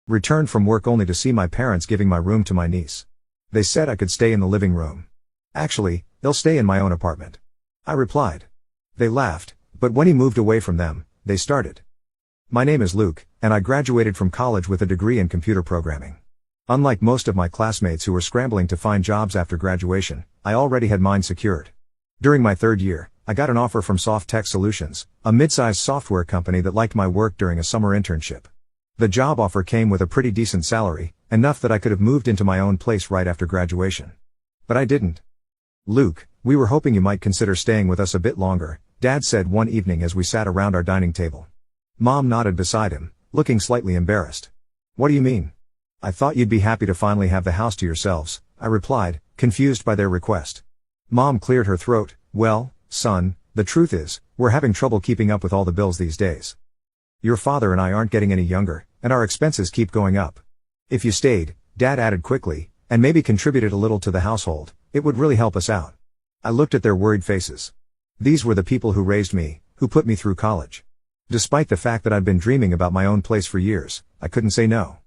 Returned from work only to see my parents giving my room to my niece. They said I could stay in the living room. Actually, they'll stay in my own apartment. I replied. They laughed, but when he moved away from them, they started. My name is Luke, and I graduated from college with a degree in computer programming. Unlike most of my classmates who were scrambling to find jobs after graduation, I already had mine secured. During my third year, I got an offer from Soft Tech Solutions, a mid-sized software company that liked my work during a summer internship. The job offer came with a pretty decent salary, enough that I could have moved into my own place right after graduation. But I didn't. Luke, we were hoping you might consider staying with us a bit longer, Dad said one evening as we sat around our dining table. Mom nodded beside him, looking slightly embarrassed. What do you mean? I thought you'd be happy to finally have the house to yourselves, I replied, confused by their request. Mom cleared her throat. Well, son, the truth is, we're having trouble keeping up with all the bills these days. Your father and I aren't getting any younger, and our expenses keep going up. If you stayed, Dad added quickly, and maybe contributed a little to the household, it would really help us out. I looked at their worried faces. These were the people who raised me, who put me through college. Despite the fact that I'd been dreaming about my own place for years, I couldn't say no.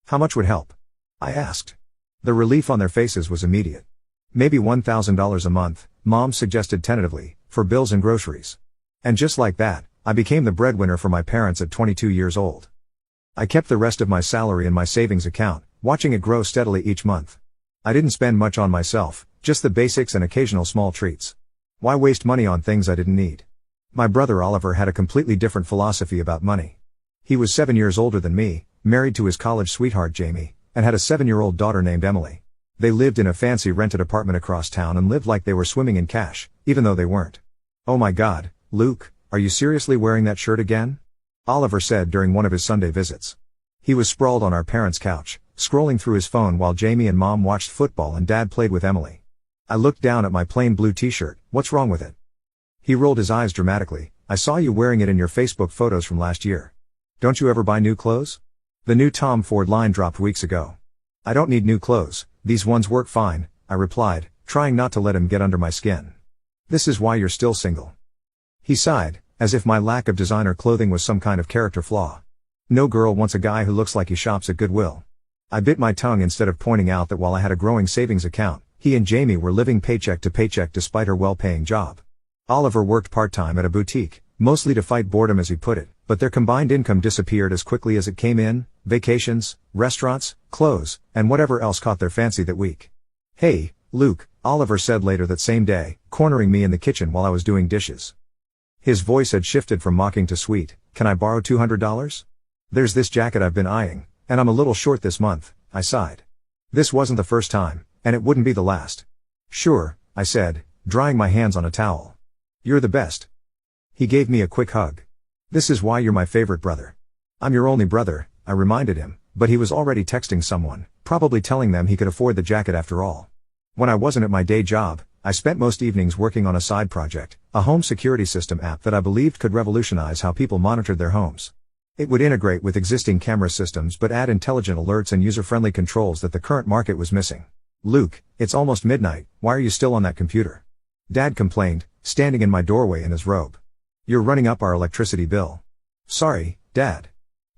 How much would help? I asked. The relief on their faces was immediate. Maybe $1,000 a month, Mom suggested tentatively, for bills and groceries. And just like that, I became the breadwinner for my parents at 22 years old. I kept the rest of my salary in my savings account, watching it grow steadily each month. I didn't spend much on myself, just the basics and occasional small treats. Why waste money on things I didn't need? My brother Oliver had a completely different philosophy about money. He was 7 years older than me, married to his college sweetheart Jamie, and had a 7-year-old daughter named Emily. They lived in a fancy rented apartment across town and lived like they were swimming in cash, even though they weren't. Oh my God, Luke, are you seriously wearing that shirt again? Oliver said during one of his Sunday visits. He was sprawled on our parents' couch, scrolling through his phone while Jamie and Mom watched football and Dad played with Emily. I looked down at my plain blue t-shirt. What's wrong with it? He rolled his eyes dramatically. I saw you wearing it in your Facebook photos from last year. Don't you ever buy new clothes? The new Tom Ford line dropped weeks ago. I don't need new clothes, these ones work fine, I replied, trying not to let him get under my skin. This is why you're still single. He sighed, as if my lack of designer clothing was some kind of character flaw. No girl wants a guy who looks like he shops at Goodwill. I bit my tongue instead of pointing out that while I had a growing savings account, he and Jamie were living paycheck to paycheck despite her well-paying job. Oliver worked part-time at a boutique, mostly to fight boredom as he put it, but their combined income disappeared as quickly as it came in: vacations, restaurants, clothes, and whatever else caught their fancy that week. Hey, Luke, Oliver said later that same day, cornering me in the kitchen while I was doing dishes. His voice had shifted from mocking to sweet. Can I borrow $200? There's this jacket I've been eyeing, and I'm a little short this month, I sighed. This wasn't the first time, and it wouldn't be the last. Sure, I said, drying my hands on a towel. You're the best. He gave me a quick hug. This is why you're my favorite brother. I'm your only brother, I reminded him, but he was already texting someone, probably telling them he could afford the jacket after all. When I wasn't at my day job, I spent most evenings working on a side project, a home security system app that I believed could revolutionize how people monitored their homes. It would integrate with existing camera systems but add intelligent alerts and user-friendly controls that the current market was missing. Luke, it's almost midnight, why are you still on that computer? Dad complained, standing in my doorway in his robe. You're running up our electricity bill. Sorry, Dad.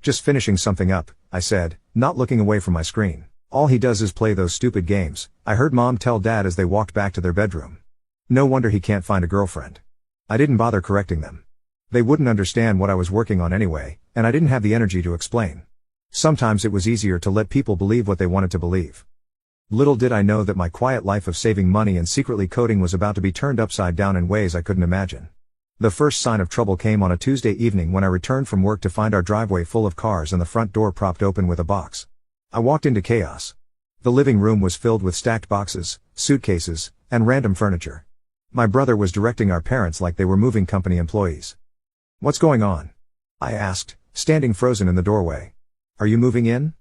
Just finishing something up, I said, not looking away from my screen. All he does is play those stupid games, I heard Mom tell Dad as they walked back to their bedroom. No wonder he can't find a girlfriend. I didn't bother correcting them. They wouldn't understand what I was working on anyway, and I didn't have the energy to explain. Sometimes it was easier to let people believe what they wanted to believe. Little did I know that my quiet life of saving money and secretly coding was about to be turned upside down in ways I couldn't imagine. The first sign of trouble came on a Tuesday evening when I returned from work to find our driveway full of cars and the front door propped open with a box. I walked into chaos. The living room was filled with stacked boxes, suitcases, and random furniture. My brother was directing our parents like they were moving company employees. What's going on? I asked, standing frozen in the doorway. Are you moving in?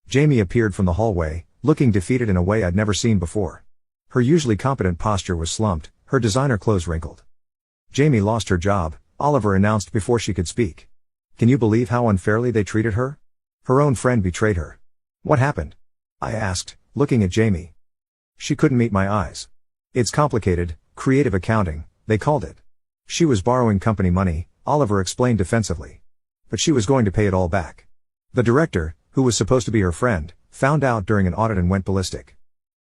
Jamie appeared from the hallway, looking defeated in a way I'd never seen before. Her usually competent posture was slumped, her designer clothes wrinkled. Jamie lost her job, Oliver announced before she could speak. Can you believe how unfairly they treated her? Her own friend betrayed her. What happened? I asked, looking at Jamie. She couldn't meet my eyes. It's complicated, creative accounting, they called it. She was borrowing company money, Oliver explained defensively. But she was going to pay it all back. The director, who was supposed to be her friend, found out during an audit and went ballistic.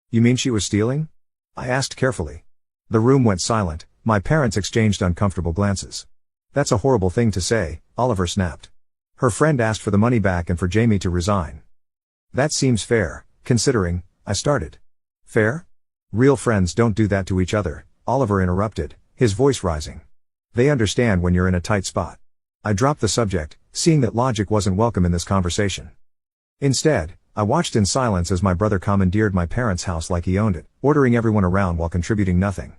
You mean she was stealing? I asked carefully. The room went silent, my parents exchanged uncomfortable glances. That's a horrible thing to say, Oliver snapped. Her friend asked for the money back and for Jamie to resign. That seems fair, considering, I started. Fair? Real friends don't do that to each other, Oliver interrupted, his voice rising. They understand when you're in a tight spot. I dropped the subject, seeing that logic wasn't welcome in this conversation. Instead, I watched in silence as my brother commandeered my parents' house like he owned it, ordering everyone around while contributing nothing.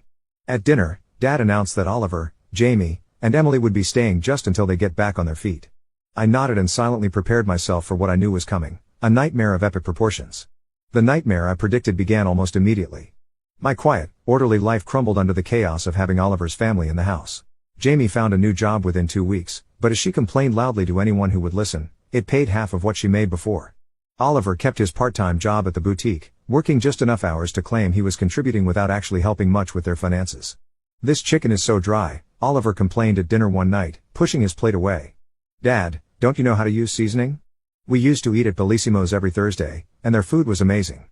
At dinner, Dad announced that Oliver, Jamie, and Emily would be staying just until they get back on their feet. I nodded and silently prepared myself for what I knew was coming, a nightmare of epic proportions. The nightmare I predicted began almost immediately. My quiet, orderly life crumbled under the chaos of having Oliver's family in the house. Jamie found a new job within 2 weeks, but as she complained loudly to anyone who would listen, it paid half of what she made before. Oliver kept his part-time job at the boutique, working just enough hours to claim he was contributing without actually helping much with their finances. This chicken is so dry, Oliver complained at dinner one night, pushing his plate away. Dad, don't you know how to use seasoning? We used to eat at Bellissimo's every Thursday, and their food was amazing.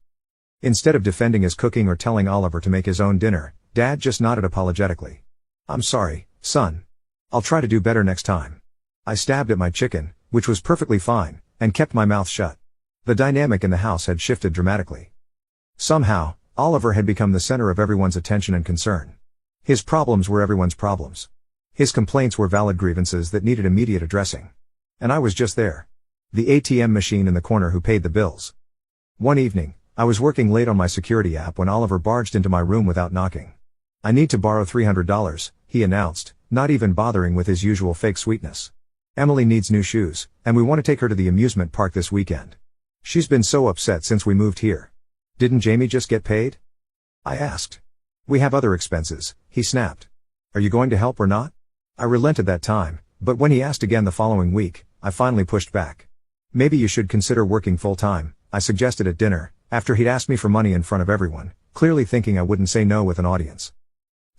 Instead of defending his cooking or telling Oliver to make his own dinner, Dad just nodded apologetically. I'm sorry, son. I'll try to do better next time. I stabbed at my chicken, which was perfectly fine, and kept my mouth shut. The dynamic in the house had shifted dramatically. Somehow, Oliver had become the center of everyone's attention and concern. His problems were everyone's problems. His complaints were valid grievances that needed immediate addressing. And I was just there. The ATM machine in the corner who paid the bills. One evening, I was working late on my security app when Oliver barged into my room without knocking. I need to borrow $300, he announced, not even bothering with his usual fake sweetness. Emily needs new shoes, and we want to take her to the amusement park this weekend. She's been so upset since we moved here. Didn't Jamie just get paid? I asked. We have other expenses, he snapped. Are you going to help or not? I relented that time, but when he asked again the following week, I finally pushed back. Maybe you should consider working full-time, I suggested at dinner, after he'd asked me for money in front of everyone, clearly thinking I wouldn't say no with an audience.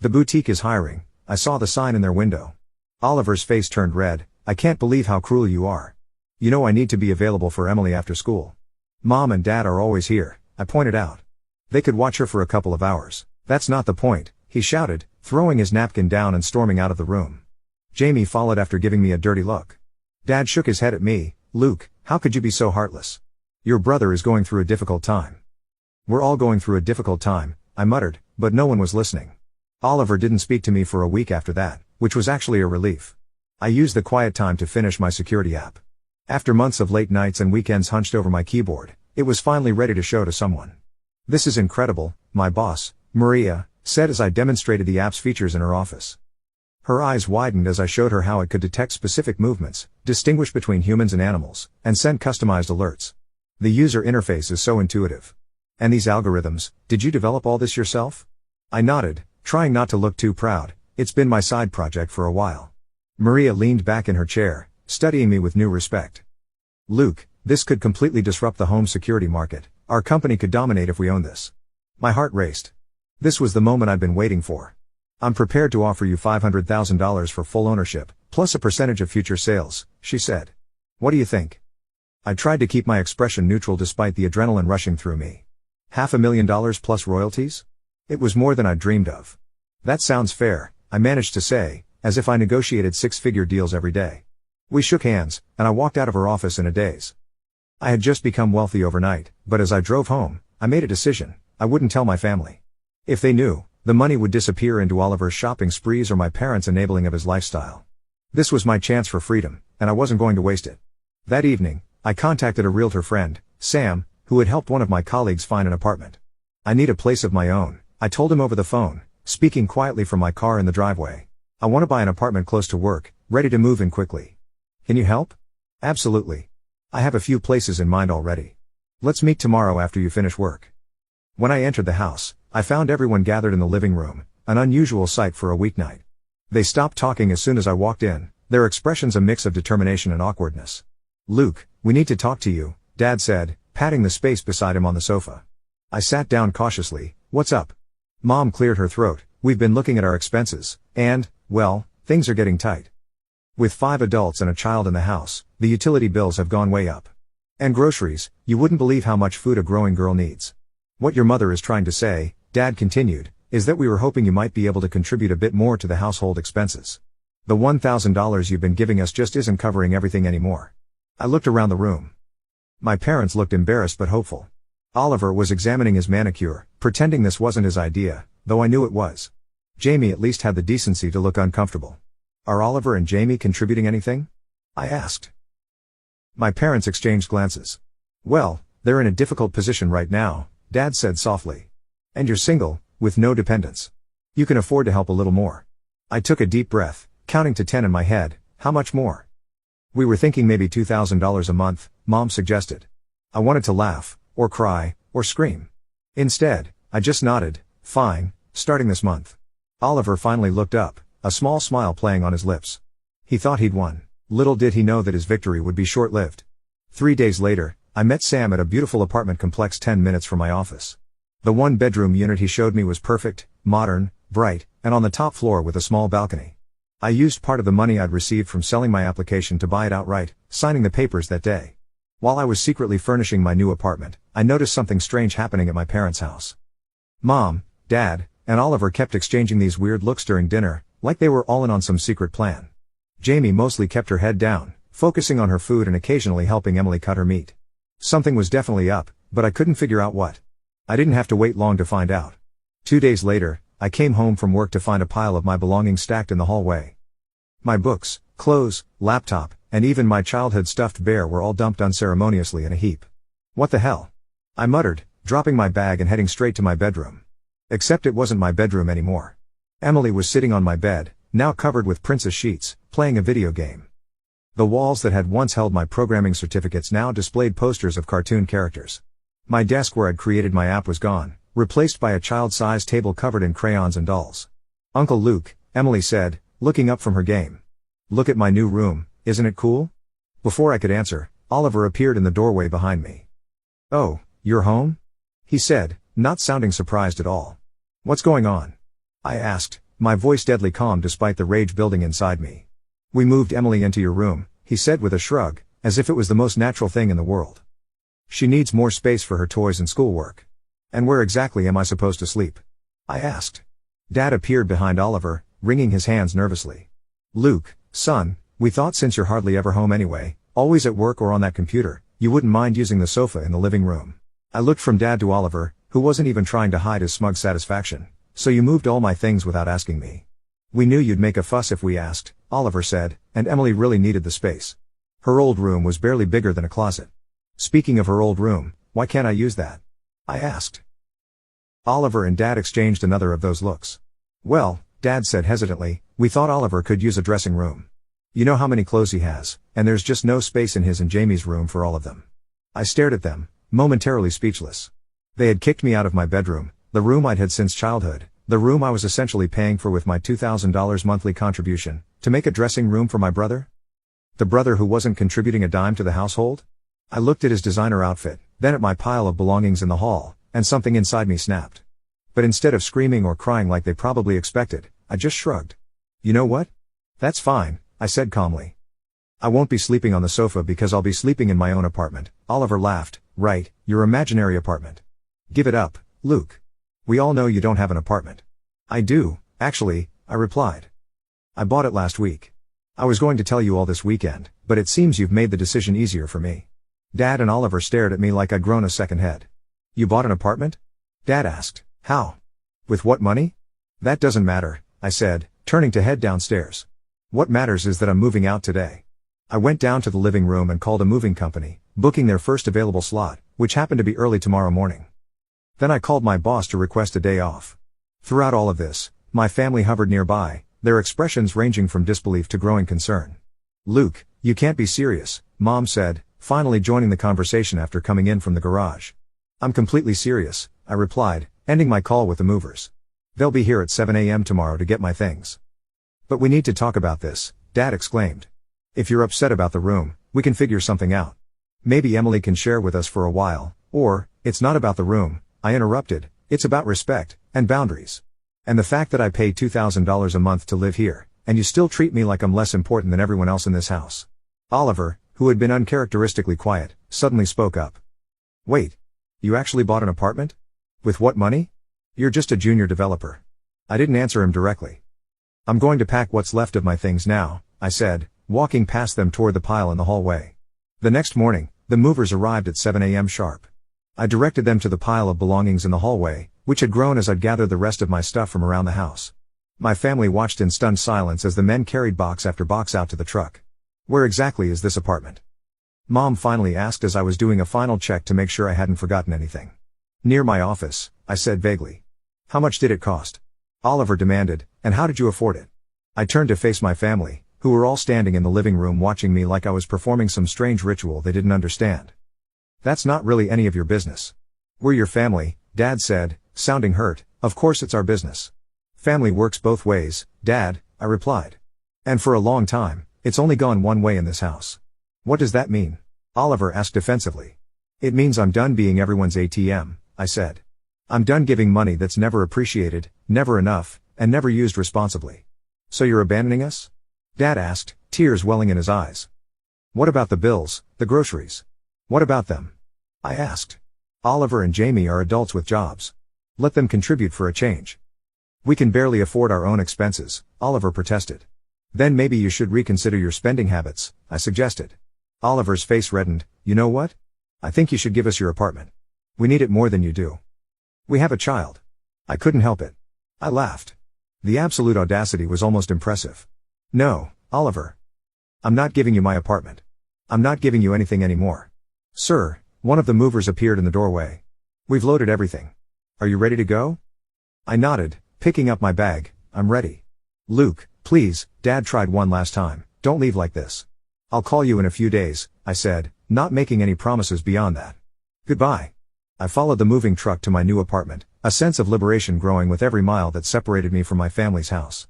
The boutique is hiring, I saw the sign in their window. Oliver's face turned red. I can't believe how cruel you are. You know I need to be available for Emily after school. Mom and Dad are always here, I pointed out. They could watch her for a couple of hours. That's not the point, he shouted, throwing his napkin down and storming out of the room. Jamie followed after giving me a dirty look. Dad shook his head at me. Luke, how could you be so heartless? Your brother is going through a difficult time. We're all going through a difficult time, I muttered, but no one was listening. Oliver didn't speak to me for a week after that, which was actually a relief. I used the quiet time to finish my security app. After months of late nights and weekends hunched over my keyboard, it was finally ready to show to someone. This is incredible, my boss, Maria, said as I demonstrated the app's features in her office. Her eyes widened as I showed her how it could detect specific movements, distinguish between humans and animals, and send customized alerts. The user interface is so intuitive. And these algorithms, did you develop all this yourself? I nodded, trying not to look too proud. It's been my side project for a while. Maria leaned back in her chair, studying me with new respect. Luke, this could completely disrupt the home security market. Our company could dominate if we own this. My heart raced. This was the moment I'd been waiting for. I'm prepared to offer you $500,000 for full ownership, plus a percentage of future sales, she said. What do you think? I tried to keep my expression neutral despite the adrenaline rushing through me. $500,000 plus royalties? It was more than I'd dreamed of. That sounds fair, I managed to say, as if I negotiated six-figure deals every day. We shook hands, and I walked out of her office in a daze. I had just become wealthy overnight, but as I drove home, I made a decision. I wouldn't tell my family. If they knew, the money would disappear into Oliver's shopping sprees or my parents' enabling of his lifestyle. This was my chance for freedom, and I wasn't going to waste it. That evening, I contacted a realtor friend, Sam, who had helped one of my colleagues find an apartment. I need a place of my own, I told him over the phone, speaking quietly from my car in the driveway. I want to buy an apartment close to work, ready to move in quickly. Can you help? Absolutely. I have a few places in mind already. Let's meet tomorrow after you finish work. When I entered the house, I found everyone gathered in the living room, an unusual sight for a weeknight. They stopped talking as soon as I walked in, their expressions a mix of determination and awkwardness. Luke, we need to talk to you, Dad said, patting the space beside him on the sofa. I sat down cautiously. What's up? Mom cleared her throat. We've been looking at our expenses, and, well, things are getting tight. With 5 adults and a child in the house, the utility bills have gone way up. And groceries, you wouldn't believe how much food a growing girl needs. What your mother is trying to say, Dad continued, is that we were hoping you might be able to contribute a bit more to the household expenses. The $1,000 you've been giving us just isn't covering everything anymore. I looked around the room. My parents looked embarrassed but hopeful. Oliver was examining his manicure, pretending this wasn't his idea, though I knew it was. Jamie at least had the decency to look uncomfortable. Are Oliver and Jamie contributing anything? I asked. My parents exchanged glances. Well, they're in a difficult position right now, Dad said softly. And you're single, with no dependents. You can afford to help a little more. I took a deep breath, counting to 10 in my head. How much more? We were thinking maybe $2,000 a month, Mom suggested. I wanted to laugh, or cry, or scream. Instead, I just nodded. Fine, starting this month. Oliver finally looked up, a small smile playing on his lips. He thought he'd won. Little did he know that his victory would be short-lived. 3 days later, I met Sam at a beautiful apartment complex 10 minutes from my office. The one-bedroom unit he showed me was perfect, modern, bright, and on the top floor with a small balcony. I used part of the money I'd received from selling my application to buy it outright, signing the papers that day. While I was secretly furnishing my new apartment, I noticed something strange happening at my parents' house. Mom, Dad, and Oliver kept exchanging these weird looks during dinner, like they were all in on some secret plan. Jamie mostly kept her head down, focusing on her food and occasionally helping Emily cut her meat. Something was definitely up, but I couldn't figure out what. I didn't have to wait long to find out. 2 days later, I came home from work to find a pile of my belongings stacked in the hallway. My books, clothes, laptop, and even my childhood stuffed bear were all dumped unceremoniously in a heap. What the hell? I muttered, dropping my bag and heading straight to my bedroom. Except it wasn't my bedroom anymore. Emily was sitting on my bed, now covered with princess sheets, playing a video game. The walls that had once held my programming certificates now displayed posters of cartoon characters. My desk where I'd created my app was gone, replaced by a child-sized table covered in crayons and dolls. Uncle Luke, Emily said, looking up from her game. Look at my new room, isn't it cool? Before I could answer, Oliver appeared in the doorway behind me. Oh, you're home? He said, not sounding surprised at all. What's going on? I asked, my voice deadly calm despite the rage building inside me. We moved Emily into your room, he said with a shrug, as if it was the most natural thing in the world. She needs more space for her toys and schoolwork. And where exactly am I supposed to sleep? I asked. Dad appeared behind Oliver, wringing his hands nervously. Luke, son, we thought since you're hardly ever home anyway, always at work or on that computer, you wouldn't mind using the sofa in the living room. I looked from Dad to Oliver, who wasn't even trying to hide his smug satisfaction. So you moved all my things without asking me. We knew you'd make a fuss if we asked, Oliver said, and Emily really needed the space. Her old room was barely bigger than a closet. Speaking of her old room, why can't I use that? I asked. Oliver and Dad exchanged another of those looks. Well, Dad said hesitantly, we thought Oliver could use a dressing room. You know how many clothes he has, and there's just no space in his and Jamie's room for all of them. I stared at them, momentarily speechless. They had kicked me out of my bedroom, the room I'd had since childhood, the room I was essentially paying for with my $2,000 monthly contribution, to make a dressing room for my brother? The brother who wasn't contributing a dime to the household? I looked at his designer outfit, then at my pile of belongings in the hall, and something inside me snapped. But instead of screaming or crying like they probably expected, I just shrugged. You know what? That's fine, I said calmly. I won't be sleeping on the sofa because I'll be sleeping in my own apartment. Oliver laughed. Right, your imaginary apartment. Give it up, Luke. We all know you don't have an apartment. I do, actually, I replied. I bought it last week. I was going to tell you all this weekend, but it seems you've made the decision easier for me. Dad and Oliver stared at me like I'd grown a second head. You bought an apartment? Dad asked. How? With what money? That doesn't matter, I said, turning to head downstairs. What matters is that I'm moving out today. I went down to the living room and called a moving company, booking their first available slot, which happened to be early tomorrow morning. Then I called my boss to request a day off. Throughout all of this, my family hovered nearby, their expressions ranging from disbelief to growing concern. Luke, you can't be serious, Mom said, finally joining the conversation after coming in from the garage. I'm completely serious, I replied, ending my call with the movers. They'll be here at 7 a.m. tomorrow to get my things. But we need to talk about this, Dad exclaimed. If you're upset about the room, we can figure something out. Maybe Emily can share with us for a while, or, it's not about the room, I interrupted, it's about respect, and boundaries. And the fact that I pay $2,000 a month to live here, and you still treat me like I'm less important than everyone else in this house. Oliver, who had been uncharacteristically quiet, suddenly spoke up. Wait. You actually bought an apartment? With what money? You're just a junior developer. I didn't answer him directly. I'm going to pack what's left of my things now, I said, walking past them toward the pile in the hallway. The next morning, the movers arrived at 7 a.m. sharp. I directed them to the pile of belongings in the hallway, which had grown as I'd gathered the rest of my stuff from around the house. My family watched in stunned silence as the men carried box after box out to the truck. Where exactly is this apartment? Mom finally asked as I was doing a final check to make sure I hadn't forgotten anything. Near my office, I said vaguely. How much did it cost? Oliver demanded, and how did you afford it? I turned to face my family, who were all standing in the living room watching me like I was performing some strange ritual they didn't understand. That's not really any of your business. We're your family, Dad said, sounding hurt. Of course it's our business. Family works both ways, Dad, I replied. And for a long time, it's only gone one way in this house. What does that mean? Oliver asked defensively. It means I'm done being everyone's ATM, I said. I'm done giving money that's never appreciated, never enough, and never used responsibly. So you're abandoning us? Dad asked, tears welling in his eyes. What about the bills, the groceries? What about them? I asked. Oliver and Jamie are adults with jobs. Let them contribute for a change. We can barely afford our own expenses, Oliver protested. Then maybe you should reconsider your spending habits, I suggested. Oliver's face reddened. You know what? I think you should give us your apartment. We need it more than you do. We have a child. I couldn't help it. I laughed. The absolute audacity was almost impressive. No, Oliver. I'm not giving you my apartment. I'm not giving you anything anymore. Sir, one of the movers appeared in the doorway. We've loaded everything. Are you ready to go? I nodded, picking up my bag. I'm ready. Luke, please, Dad tried one last time. Don't leave like this. I'll call you in a few days, I said, not making any promises beyond that. Goodbye. I followed the moving truck to my new apartment, a sense of liberation growing with every mile that separated me from my family's house.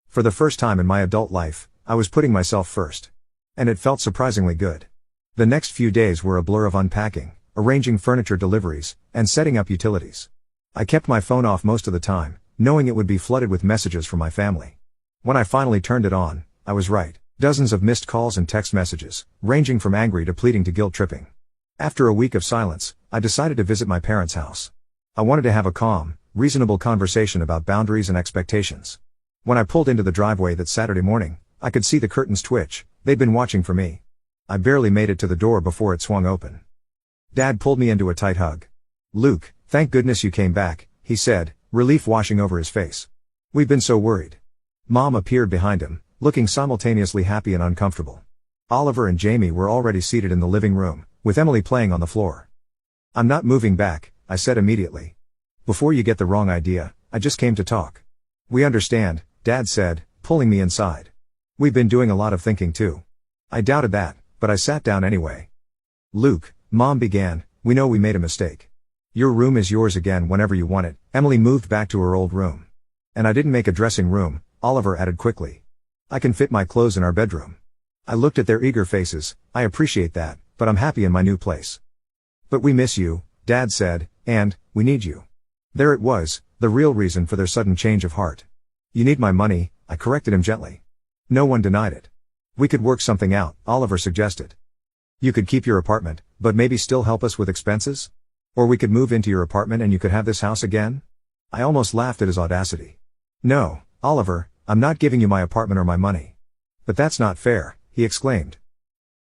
For the first time in my adult life, I was putting myself first. And it felt surprisingly good. The next few days were a blur of unpacking, arranging furniture deliveries, and setting up utilities. I kept my phone off most of the time, knowing it would be flooded with messages from my family. When I finally turned it on, I was right. Dozens of missed calls and text messages, ranging from angry to pleading to guilt-tripping. After a week of silence, I decided to visit my parents' house. I wanted to have a calm, reasonable conversation about boundaries and expectations. When I pulled into the driveway that Saturday morning, I could see the curtains twitch. They'd been watching for me. I barely made it to the door before it swung open. Dad pulled me into a tight hug. Luke, thank goodness you came back, he said, relief washing over his face. We've been so worried. Mom appeared behind him, looking simultaneously happy and uncomfortable. Oliver and Jamie were already seated in the living room, with Emily playing on the floor. I'm not moving back, I said immediately. Before you get the wrong idea, I just came to talk. We understand, Dad said, pulling me inside. We've been doing a lot of thinking too. I doubted that, but I sat down anyway. Luke, Mom began, we know we made a mistake. Your room is yours again whenever you want it. Emily moved back to her old room. And I didn't make a dressing room, Oliver added quickly. I can fit my clothes in our bedroom. I looked at their eager faces. I appreciate that, but I'm happy in my new place. But we miss you, Dad said, and we need you. There it was, the real reason for their sudden change of heart. You need my money, I corrected him gently. No one denied it. We could work something out, Oliver suggested. You could keep your apartment, but maybe still help us with expenses? Or we could move into your apartment and you could have this house again? I almost laughed at his audacity. No, Oliver, I'm not giving you my apartment or my money. But that's not fair, he exclaimed.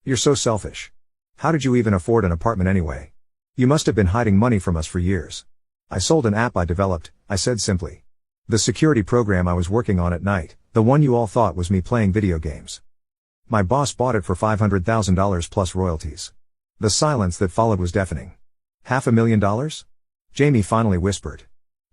You're so selfish. How did you even afford an apartment anyway? You must have been hiding money from us for years. I sold an app I developed, I said simply. The security program I was working on at night, the one you all thought was me playing video games. My boss bought it for $500,000 plus royalties. The silence that followed was deafening. $500,000? Jamie finally whispered.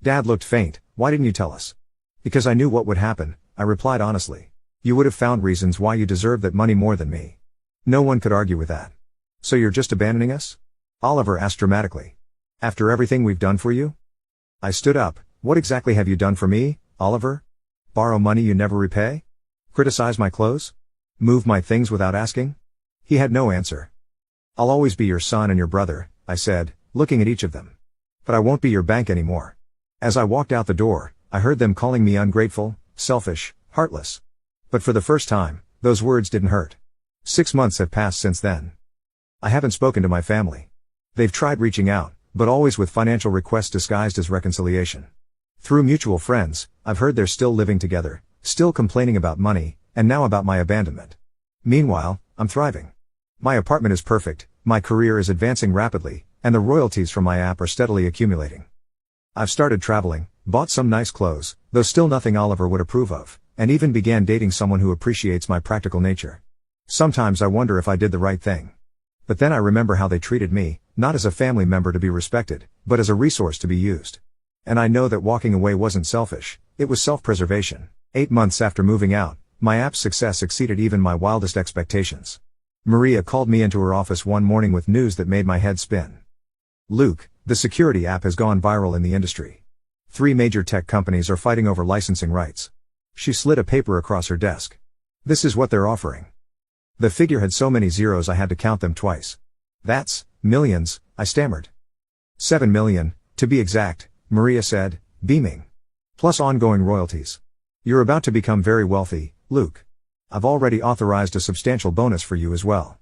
Dad looked faint. Why didn't you tell us? Because I knew what would happen, I replied honestly. You would have found reasons why you deserve that money more than me. No one could argue with that. So you're just abandoning us? Oliver asked dramatically. After everything we've done for you? I stood up. What exactly have you done for me, Oliver? Borrow money you never repay? Criticize my clothes? Move my things without asking? He had no answer. I'll always be your son and your brother, I said, looking at each of them. But I won't be your bank anymore. As I walked out the door, I heard them calling me ungrateful, selfish, heartless. But for the first time, those words didn't hurt. 6 months have passed since then. I haven't spoken to my family. They've tried reaching out, but always with financial requests disguised as reconciliation. Through mutual friends, I've heard they're still living together, still complaining about money, and now about my abandonment. Meanwhile, I'm thriving. My apartment is perfect, my career is advancing rapidly, and the royalties from my app are steadily accumulating. I've started traveling, bought some nice clothes, though still nothing Oliver would approve of, and even began dating someone who appreciates my practical nature. Sometimes I wonder if I did the right thing. But then I remember how they treated me, not as a family member to be respected, but as a resource to be used. And I know that walking away wasn't selfish, it was self-preservation. 8 months after moving out, my app's success exceeded even my wildest expectations. Maria called me into her office one morning with news that made my head spin. "Luke, the security app has gone viral in the industry. 3 major tech companies are fighting over licensing rights." She slid a paper across her desk. "This is what they're offering." The figure had so many zeros I had to count them twice. "That's millions," I stammered. 7 million, to be exact, Maria said, beaming. "Plus ongoing royalties. You're about to become very wealthy, Luke. I've already authorized a substantial bonus for you as well."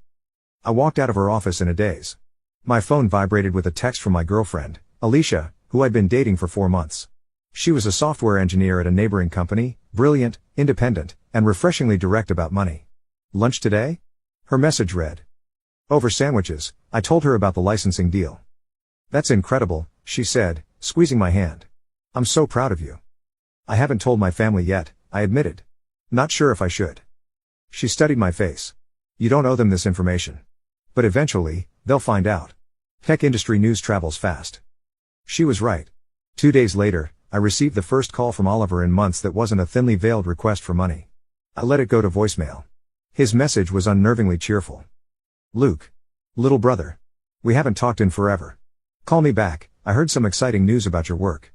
I walked out of her office in a daze. My phone vibrated with a text from my girlfriend, Alicia, who I'd been dating for 4 months. She was a software engineer at a neighboring company, brilliant, independent, and refreshingly direct about money. "Lunch today?" Her message read. "Over sandwiches." I told her about the licensing deal. "That's incredible," she said, squeezing my hand. "I'm so proud of you." "I haven't told my family yet," I admitted. "Not sure if I should." She studied my face. "You don't owe them this information. But eventually, they'll find out. Tech industry news travels fast." She was right. 2 days later, I received the first call from Oliver in months that wasn't a thinly veiled request for money. I let it go to voicemail. His message was unnervingly cheerful. "Luke. Little brother. We haven't talked in forever. Call me back, I heard some exciting news about your work."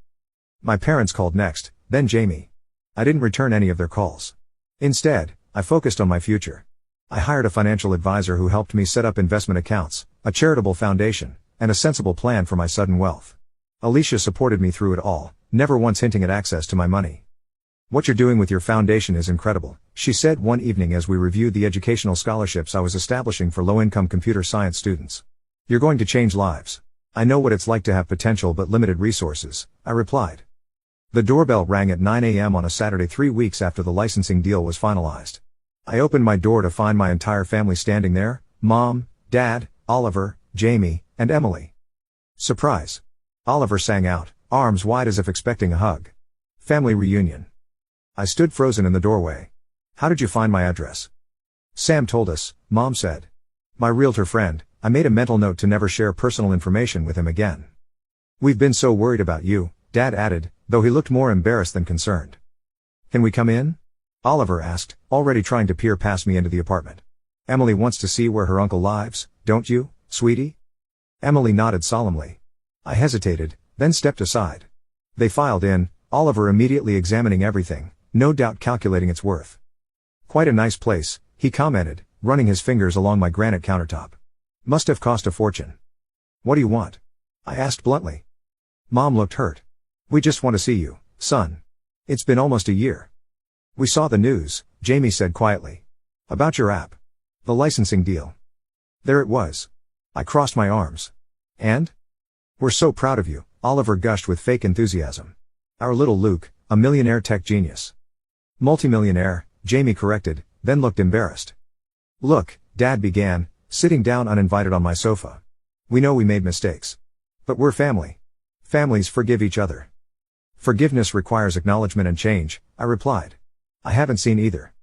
My parents called next, then Jamie. I didn't return any of their calls. Instead, I focused on my future. I hired a financial advisor who helped me set up investment accounts, a charitable foundation, and a sensible plan for my sudden wealth. Alicia supported me through it all, never once hinting at access to my money. "What you're doing with your foundation is incredible," she said one evening as we reviewed the educational scholarships I was establishing for low-income computer science students. "You're going to change lives." "I know what it's like to have potential but limited resources," I replied. The doorbell rang at 9 a.m. on a Saturday 3 weeks after the licensing deal was finalized. I opened my door to find my entire family standing there: Mom, Dad, Oliver, Jamie, and Emily. Surprise! Oliver sang out, arms wide as if expecting a hug. Family reunion. I stood frozen in the doorway. "How did you find my address?" "Sam told us," Mom said. "My realtor friend." I made a mental note to never share personal information with him again. "We've been so worried about you," Dad added, though he looked more embarrassed than concerned. "Can we come in?" Oliver asked, already trying to peer past me into the apartment. "Emily wants to see where her uncle lives, don't you, sweetie?" Emily nodded solemnly. I hesitated, then stepped aside. They filed in, Oliver immediately examining everything, no doubt calculating its worth. "Quite a nice place," he commented, running his fingers along my granite countertop. "Must have cost a fortune." "What do you want?" I asked bluntly. Mom looked hurt. "We just want to see you, son. It's been almost a year." "We saw the news," Jamie said quietly. "About your app. The licensing deal." There it was. I crossed my arms. "And? We're so proud of you," Oliver gushed with fake enthusiasm. "Our little Luke, a millionaire tech genius." "Multimillionaire," Jamie corrected, then looked embarrassed. "Look," Dad began, sitting down uninvited on my sofa. "We know we made mistakes. But we're family. Families forgive each other." "Forgiveness requires acknowledgement and change," I replied. "I haven't seen either."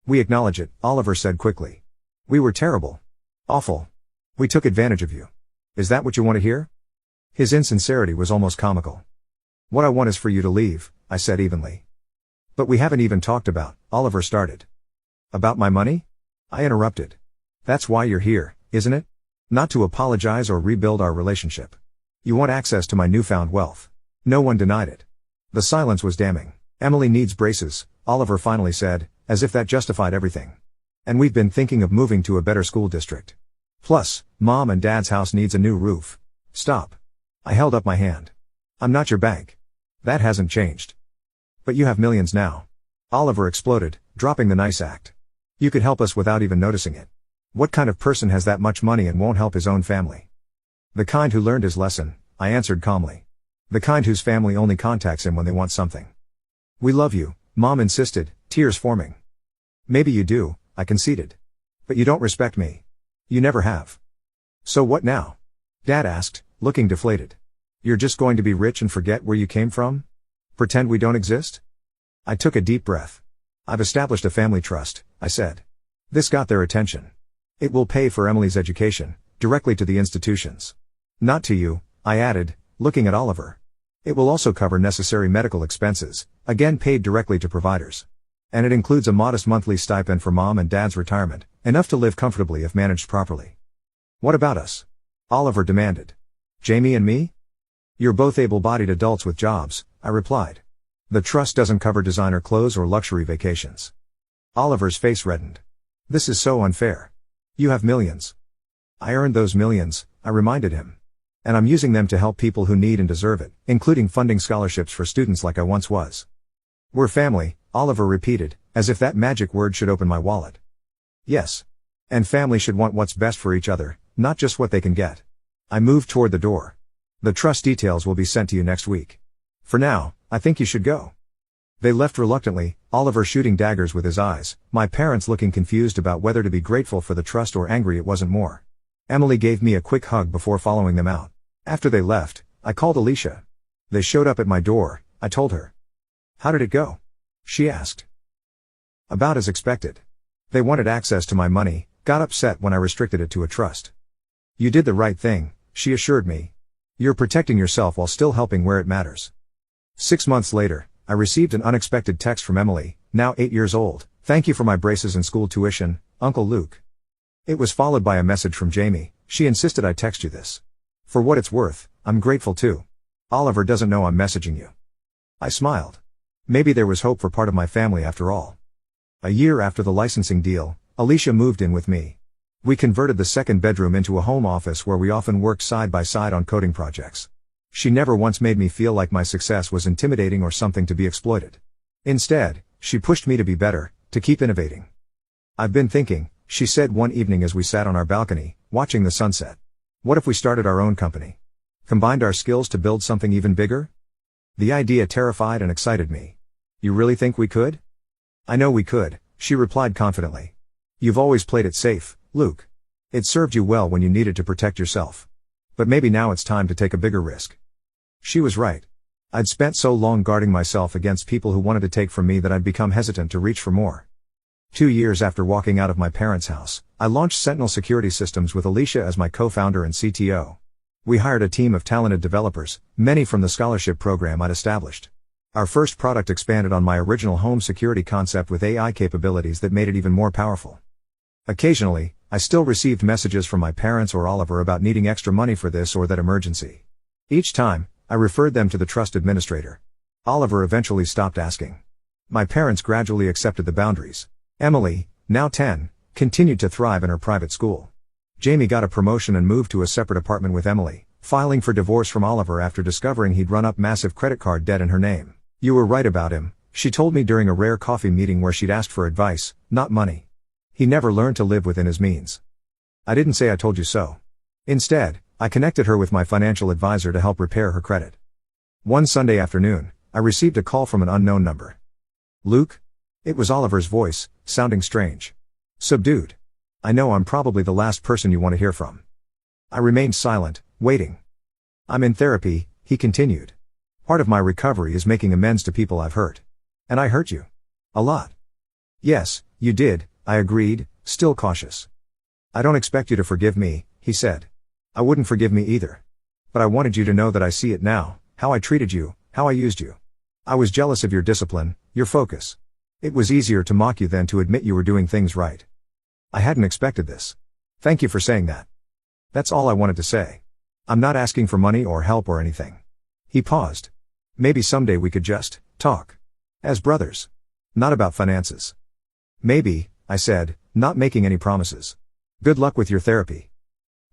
"We acknowledge it," Oliver said quickly. "We were terrible. Awful. We took advantage of you. Is that what you want to hear?" His insincerity was almost comical. "What I want is for you to leave," I said evenly. "But we haven't even talked about," Oliver started. "About my money?" I interrupted. "That's why you're here, isn't it? Not to apologize or rebuild our relationship. You want access to my newfound wealth." No one denied it. The silence was damning. "Emily needs braces," Oliver finally said, as if that justified everything. "And we've been thinking of moving to a better school district. Plus, Mom and Dad's house needs a new roof." "Stop." I held up my hand. "I'm not your bank. That hasn't changed. But you have millions now." Oliver exploded, dropping the nice act. "You could help us without even noticing it. What kind of person has that much money and won't help his own family? The kind who learned his lesson, I answered calmly. The kind whose family only contacts him when they want something. We love you, Mom insisted, tears forming. Maybe you do, I conceded. But you don't respect me. You never have. So what now? Dad asked, looking deflated. You're just going to be rich and forget where you came from? Pretend we don't exist? I took a deep breath. I've established a family trust, I said. This got their attention. It will pay for Emily's education, directly to the institutions. Not to you, I added, looking at Oliver. It will also cover necessary medical expenses, again paid directly to providers. And it includes a modest monthly stipend for Mom and Dad's retirement, enough to live comfortably if managed properly. What about us? Oliver demanded. Jamie and me? You're both able-bodied adults with jobs, I replied. The trust doesn't cover designer clothes or luxury vacations. Oliver's face reddened. This is so unfair. You have millions. I earned those millions, I reminded him. And I'm using them to help people who need and deserve it, including funding scholarships for students like I once was. We're family, Oliver repeated, as if that magic word should open my wallet. Yes. And family should want what's best for each other, not just what they can get. I moved toward the door. The trust details will be sent to you next week. For now, I think you should go. They left reluctantly, Oliver shooting daggers with his eyes, my parents looking confused about whether to be grateful for the trust or angry it wasn't more. Emily gave me a quick hug before following them out. After they left, I called Alicia. They showed up at my door, I told her. How did it go? She asked. About as expected. They wanted access to my money, got upset when I restricted it to a trust. You did the right thing, she assured me. You're protecting yourself while still helping where it matters. 6 months later, I received an unexpected text from Emily, now 8 years old. Thank you for my braces and school tuition, Uncle Luke. It was followed by a message from Jamie. She insisted I text you this. For what it's worth, I'm grateful too. Oliver doesn't know I'm messaging you. I smiled. Maybe there was hope for part of my family after all. A year after the licensing deal, Alicia moved in with me. We converted the second bedroom into a home office where we often worked side by side on coding projects. She never once made me feel like my success was intimidating or something to be exploited. Instead, she pushed me to be better, to keep innovating. I've been thinking, she said one evening as we sat on our balcony, watching the sunset. What if we started our own company? Combined our skills to build something even bigger? The idea terrified and excited me. You really think we could? I know we could, she replied confidently. You've always played it safe, Luke. It served you well when you needed to protect yourself. But maybe now it's time to take a bigger risk. She was right. I'd spent so long guarding myself against people who wanted to take from me that I'd become hesitant to reach for more. 2 years after walking out of my parents' house, I launched Sentinel Security Systems with Alicia as my co-founder and CTO. We hired a team of talented developers, many from the scholarship program I'd established. Our first product expanded on my original home security concept with AI capabilities that made it even more powerful. Occasionally, I still received messages from my parents or Oliver about needing extra money for this or that emergency. Each time, I referred them to the trust administrator. Oliver eventually stopped asking. My parents gradually accepted the boundaries. Emily, now 10, continued to thrive in her private school. Jamie got a promotion and moved to a separate apartment with Emily, filing for divorce from Oliver after discovering he'd run up massive credit card debt in her name. You were right about him, she told me during a rare coffee meeting where she'd asked for advice, not money. He never learned to live within his means. I didn't say I told you so. Instead, I connected her with my financial advisor to help repair her credit. One Sunday afternoon, I received a call from an unknown number. Luke? It was Oliver's voice, sounding strange. Subdued. I know I'm probably the last person you want to hear from. I remained silent, waiting. I'm in therapy, he continued. Part of my recovery is making amends to people I've hurt. And I hurt you. A lot. Yes, you did, I agreed, still cautious. I don't expect you to forgive me, he said. I wouldn't forgive me either. But I wanted you to know that I see it now, how I treated you, how I used you. I was jealous of your discipline, your focus. It was easier to mock you than to admit you were doing things right. I hadn't expected this. Thank you for saying that. That's all I wanted to say. I'm not asking for money or help or anything. He paused. Maybe someday we could just talk. As brothers. Not about finances. Maybe, I said, not making any promises. Good luck with your therapy.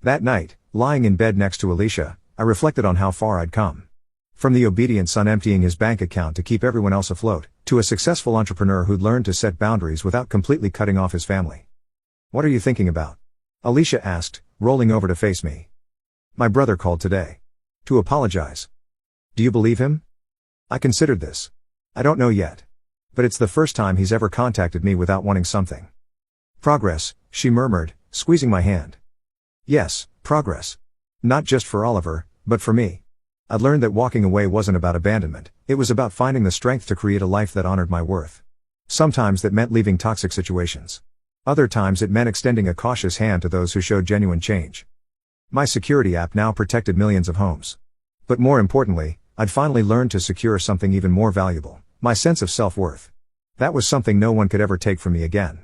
That night, lying in bed next to Alicia, I reflected on how far I'd come. From the obedient son emptying his bank account to keep everyone else afloat, to a successful entrepreneur who'd learned to set boundaries without completely cutting off his family. What are you thinking about? Alicia asked, rolling over to face me. My brother called today. To apologize. Do you believe him? I considered this. I don't know yet. But it's the first time he's ever contacted me without wanting something. Progress, she murmured, squeezing my hand. Yes, progress. Not just for Oliver, but for me. I'd learned that walking away wasn't about abandonment, it was about finding the strength to create a life that honored my worth. Sometimes that meant leaving toxic situations. Other times it meant extending a cautious hand to those who showed genuine change. My security app now protected millions of homes. But more importantly, I'd finally learned to secure something even more valuable, my sense of self-worth. That was something no one could ever take from me again.